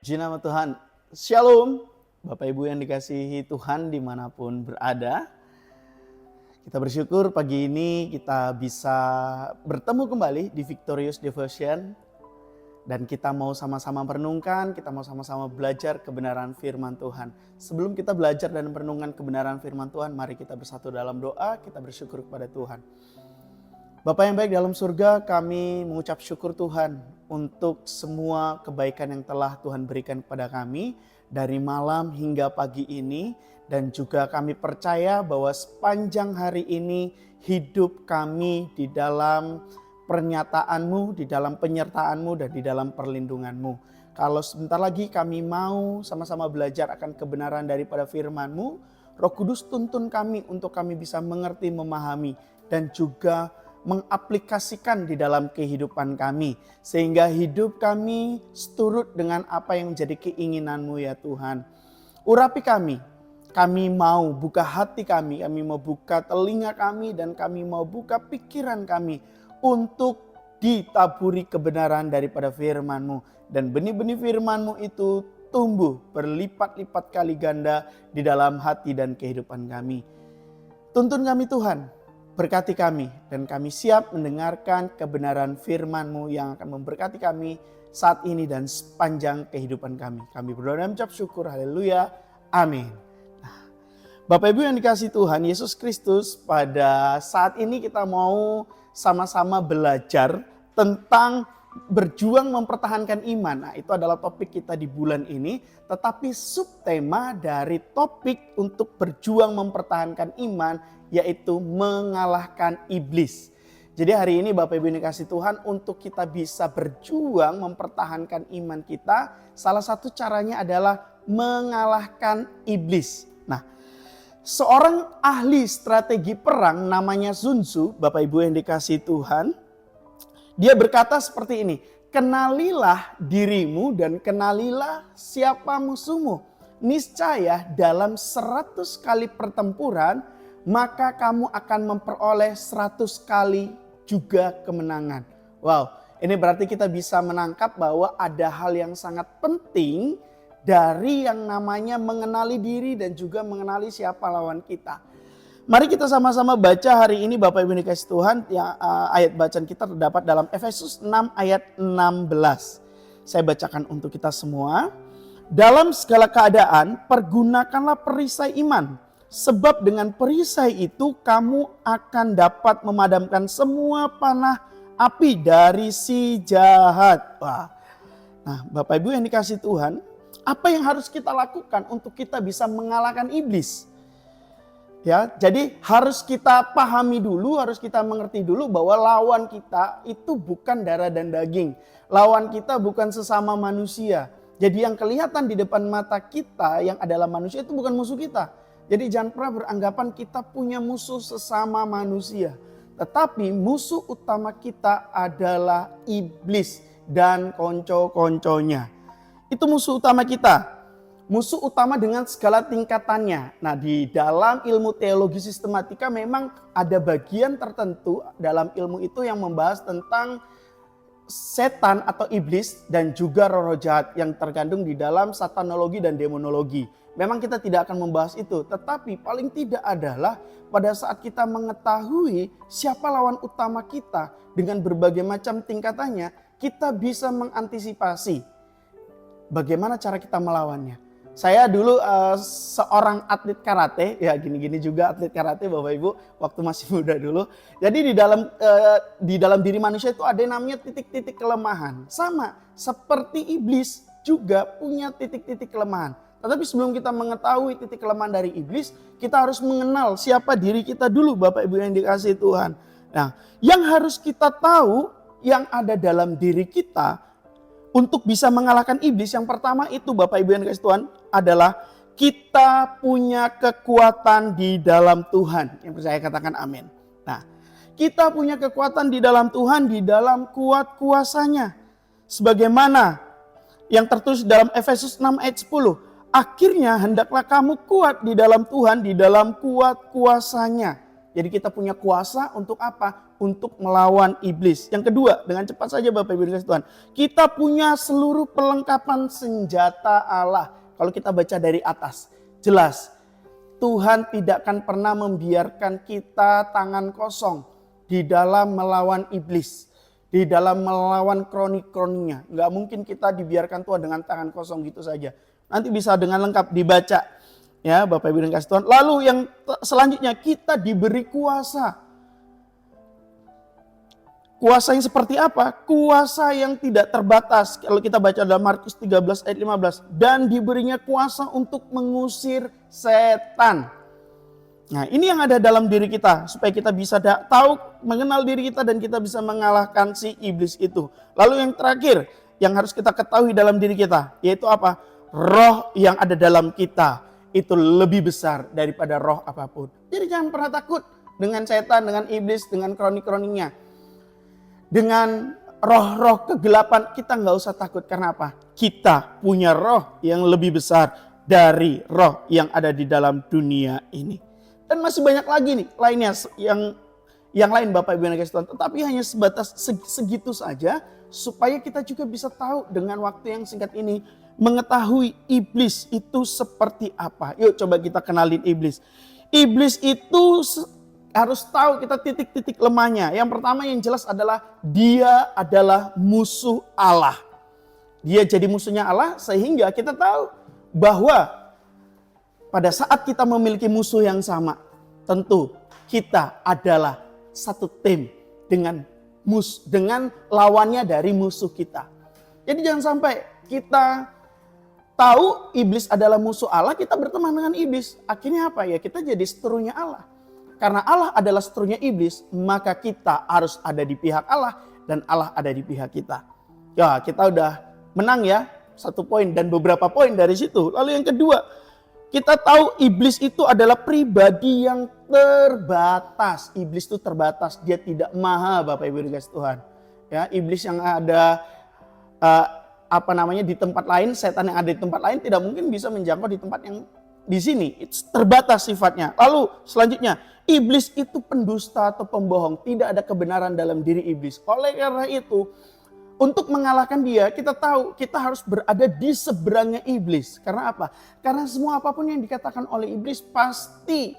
Puji nama Tuhan. Shalom, Bapak Ibu yang dikasihi Tuhan dimanapun berada. Kita bersyukur pagi ini kita bisa bertemu kembali di Victorious Devotion. Dan kita mau sama-sama merenungkan, kita mau sama-sama belajar kebenaran firman Tuhan. Sebelum kita belajar dan merenungkan kebenaran firman Tuhan, mari kita bersatu dalam doa, kita bersyukur kepada Tuhan. Bapa yang baik dalam surga, kami mengucap syukur Tuhan untuk semua kebaikan yang telah Tuhan berikan kepada kami dari malam hingga pagi ini. Dan juga kami percaya bahwa sepanjang hari ini hidup kami di dalam pernyataan-Mu, di dalam penyertaan-Mu dan di dalam perlindungan-Mu. Kalau sebentar lagi kami mau sama-sama belajar akan kebenaran daripada firman-Mu, Roh Kudus tuntun kami untuk kami bisa mengerti, memahami dan juga mengaplikasikan di dalam kehidupan kami. Sehingga hidup kami seturut dengan apa yang menjadi keinginan-Mu ya Tuhan. Urapi kami mau buka hati kami mau buka telinga kami dan kami mau buka pikiran kami untuk ditaburi kebenaran daripada firman-Mu. Dan benih-benih firman-Mu itu tumbuh berlipat-lipat kali ganda di dalam hati dan kehidupan kami. Tuntun kami Tuhan. Berkati kami dan kami siap mendengarkan kebenaran firman-Mu yang akan memberkati kami saat ini dan sepanjang kehidupan kami. Kami berdoa dan mengucap syukur. Haleluya. Amin. Nah, Bapak Ibu yang dikasihi Tuhan Yesus Kristus, pada saat ini kita mau sama-sama belajar tentang berjuang mempertahankan iman. Nah, itu adalah topik kita di bulan ini. Tetapi subtema dari topik untuk berjuang mempertahankan iman yaitu mengalahkan iblis. Jadi hari ini Bapak Ibu yang dikasihi Tuhan, untuk kita bisa berjuang mempertahankan iman kita, salah satu caranya adalah mengalahkan iblis. Nah, seorang ahli strategi perang namanya Sun Tzu, Bapak Ibu yang dikasihi Tuhan, dia berkata seperti ini, kenalilah dirimu dan kenalilah siapa musuhmu. Niscaya dalam 100 kali pertempuran, maka kamu akan memperoleh 100 kali juga kemenangan. Wow, ini berarti kita bisa menangkap bahwa ada hal yang sangat penting dari yang namanya mengenali diri dan juga mengenali siapa lawan kita. Mari kita sama-sama baca hari ini Bapak Ibu dikasihi Tuhan. Ayat bacaan kita terdapat dalam Efesus 6 ayat 16. Saya bacakan untuk kita semua. Dalam segala keadaan pergunakanlah perisai iman. Sebab dengan perisai itu kamu akan dapat memadamkan semua panah api dari si jahat. Wah. Nah, Bapak Ibu yang dikasihi Tuhan, apa yang harus kita lakukan untuk kita bisa mengalahkan iblis? Ya, jadi harus kita pahami dulu, harus kita mengerti dulu bahwa lawan kita itu bukan darah dan daging. Lawan kita bukan sesama manusia. Jadi yang kelihatan di depan mata kita yang adalah manusia itu bukan musuh kita. Jadi jangan pernah beranggapan kita punya musuh sesama manusia. Tetapi musuh utama kita adalah iblis dan konco-konconya. Itu musuh utama kita. Musuh utama dengan segala tingkatannya. Nah, di dalam ilmu teologi sistematika memang ada bagian tertentu dalam ilmu itu yang membahas tentang setan atau iblis dan juga roh-roh jahat yang terkandung di dalam satanologi dan demonologi. Memang kita tidak akan membahas itu, tetapi paling tidak adalah pada saat kita mengetahui siapa lawan utama kita dengan berbagai macam tingkatannya, kita bisa mengantisipasi bagaimana cara kita melawannya. Saya dulu seorang atlet karate, ya gini-gini juga atlet karate Bapak Ibu, waktu masih muda dulu. Jadi di dalam diri manusia itu ada yang namanya titik-titik kelemahan. Sama seperti iblis juga punya titik-titik kelemahan. Tetapi sebelum kita mengetahui titik kelemahan dari iblis, kita harus mengenal siapa diri kita dulu Bapak Ibu yang dikasihi Tuhan. Nah, yang harus kita tahu yang ada dalam diri kita untuk bisa mengalahkan iblis, yang pertama itu Bapak Ibu yang dikasihi Tuhan adalah kita punya kekuatan di dalam Tuhan. Yang percaya katakan amin. Nah, kita punya kekuatan di dalam Tuhan, di dalam kuat kuasanya. Sebagaimana yang tertulis dalam Efesus 6 ayat 10. Akhirnya hendaklah kamu kuat di dalam Tuhan, di dalam kuat kuasanya. Jadi kita punya kuasa untuk apa? untuk melawan iblis. Yang kedua, dengan cepat saja Bapak Ibu dikasih Tuhan, kita punya seluruh perlengkapan senjata Allah. Kalau kita baca dari atas, jelas Tuhan tidak akan pernah membiarkan kita tangan kosong di dalam melawan iblis, di dalam melawan kroni-kroninya. Nggak mungkin kita dibiarkan Tuhan dengan tangan kosong gitu saja. Nanti bisa dengan lengkap dibaca ya Bapak Ibu dikasih Tuhan. Lalu yang selanjutnya, kita diberi kuasa. Kuasa yang seperti apa? Kuasa yang tidak terbatas. Kalau kita baca dalam Markus 13 ayat 15. Dan diberinya kuasa untuk mengusir setan. Nah, ini yang ada dalam diri kita. Supaya kita bisa tahu, mengenal diri kita dan kita bisa mengalahkan si iblis itu. Lalu yang terakhir, yang harus kita ketahui dalam diri kita. Yaitu apa? Roh yang ada dalam kita. Itu lebih besar daripada roh apapun. Jadi jangan pernah takut dengan setan, dengan iblis, dengan kroni-kroninya. Dengan roh-roh kegelapan kita nggak usah takut. Karena apa? Kita punya roh yang lebih besar dari roh yang ada di dalam dunia ini. Dan masih banyak lagi nih lainnya yang lain Bapak Ibu yang dikasih Tuhan. Tetapi hanya sebatas segitu saja supaya kita juga bisa tahu dengan waktu yang singkat ini mengetahui iblis itu seperti apa. Yuk coba kita kenalin iblis. Iblis itu harus tahu kita titik-titik lemahnya. Yang pertama yang jelas adalah dia adalah musuh Allah. Dia jadi musuhnya Allah sehingga kita tahu bahwa pada saat kita memiliki musuh yang sama, tentu kita adalah satu tim dengan lawannya dari musuh kita. Jadi jangan sampai kita tahu iblis adalah musuh Allah, kita berteman dengan iblis. Akhirnya apa ya? Kita jadi seterunya Allah. Karena Allah adalah seterunya iblis, maka kita harus ada di pihak Allah dan Allah ada di pihak kita. Ya, kita udah menang ya, 1 poin dan beberapa poin dari situ. Lalu yang kedua, kita tahu iblis itu adalah pribadi yang terbatas. Iblis itu terbatas, dia tidak maha Bapak Ibu dikasih Tuhan. Ya, iblis yang ada di tempat lain, setan yang ada di tempat lain tidak mungkin bisa menjangkau di tempat yang di sini. It's terbatas sifatnya. Lalu selanjutnya, iblis itu pendusta atau pembohong. Tidak ada kebenaran dalam diri iblis. Oleh karena itu, untuk mengalahkan dia, kita tahu kita harus berada di seberangnya iblis. Karena apa? Karena semua apapun yang dikatakan oleh iblis pasti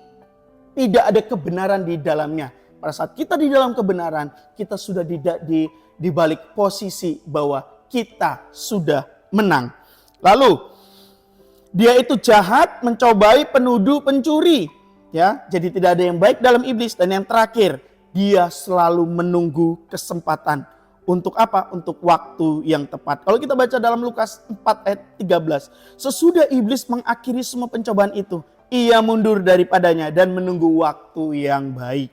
tidak ada kebenaran di dalamnya. Pada saat kita di dalam kebenaran, kita sudah di balik posisi bahwa kita sudah menang. Lalu, dia itu jahat, mencobai, penuduh, pencuri. Ya, jadi tidak ada yang baik dalam iblis. Dan yang terakhir, dia selalu menunggu kesempatan. Untuk apa? Untuk waktu yang tepat. Kalau kita baca dalam Lukas 4 ayat 13. Sesudah iblis mengakhiri semua pencobaan itu, ia mundur daripadanya dan menunggu waktu yang baik.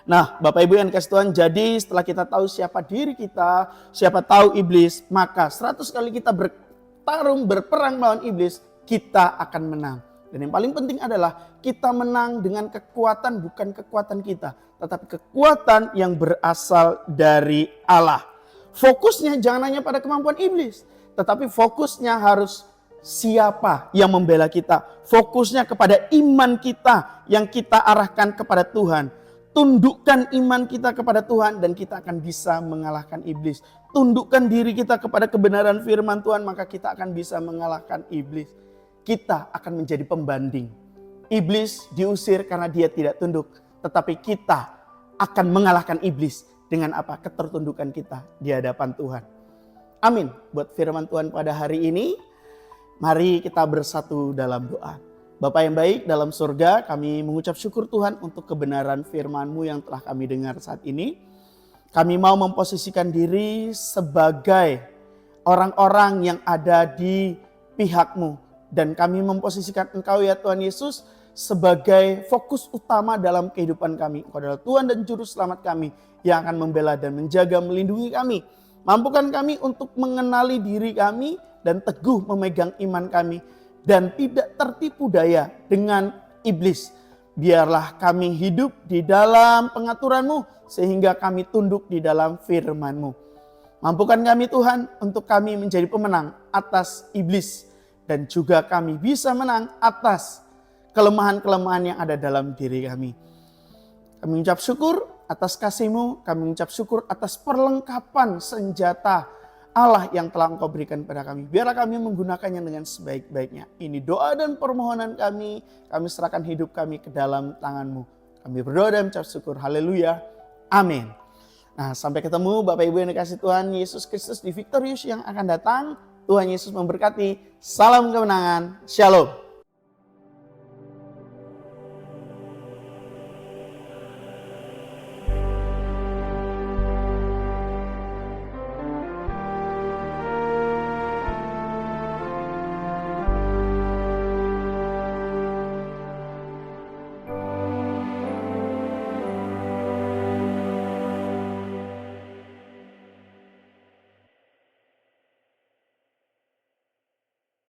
Nah, Bapak Ibu yang dikasih Tuhan, jadi setelah kita tahu siapa diri kita, siapa tahu iblis, maka 100 kali kita berperang melawan iblis, kita akan menang. Dan yang paling penting adalah kita menang dengan kekuatan, bukan kekuatan kita, tetapi kekuatan yang berasal dari Allah. Fokusnya jangan hanya pada kemampuan iblis, tetapi fokusnya harus siapa yang membela kita. Fokusnya kepada iman kita yang kita arahkan kepada Tuhan. Tundukkan iman kita kepada Tuhan dan kita akan bisa mengalahkan iblis. Tundukkan diri kita kepada kebenaran firman Tuhan, maka kita akan bisa mengalahkan iblis. Kita akan menjadi pembanding. Iblis diusir karena dia tidak tunduk. Tetapi kita akan mengalahkan iblis dengan apa? Ketertundukan kita di hadapan Tuhan. Amin. Buat firman Tuhan pada hari ini, mari kita bersatu dalam doa. Bapa yang baik dalam surga, kami mengucap syukur Tuhan untuk kebenaran firman-Mu yang telah kami dengar saat ini. Kami mau memposisikan diri sebagai orang-orang yang ada di pihak-Mu. Dan kami memposisikan Engkau ya Tuhan Yesus sebagai fokus utama dalam kehidupan kami. Engkau adalah Tuhan dan Juru Selamat kami yang akan membela dan menjaga, melindungi kami. Mampukan kami untuk mengenali diri kami dan teguh memegang iman kami. Dan tidak tertipu daya dengan iblis. Biarlah kami hidup di dalam pengaturan-Mu sehingga kami tunduk di dalam firman-Mu. Mampukan kami Tuhan untuk kami menjadi pemenang atas iblis. Dan juga kami bisa menang atas kelemahan-kelemahan yang ada dalam diri kami. Kami mengucap syukur atas kasih-Mu, kami mengucap syukur atas perlengkapan senjata Allah yang telah Engkau berikan kepada kami. Biarlah kami menggunakannya dengan sebaik-baiknya. Ini doa dan permohonan kami serahkan hidup kami ke dalam tangan-Mu. Kami berdoa dan mengucap syukur. Haleluya. Amin. Nah, sampai ketemu Bapak Ibu yang dikasihi Tuhan Yesus Kristus di Victorious yang akan datang. Tuhan Yesus memberkati. Salam kemenangan. Shalom.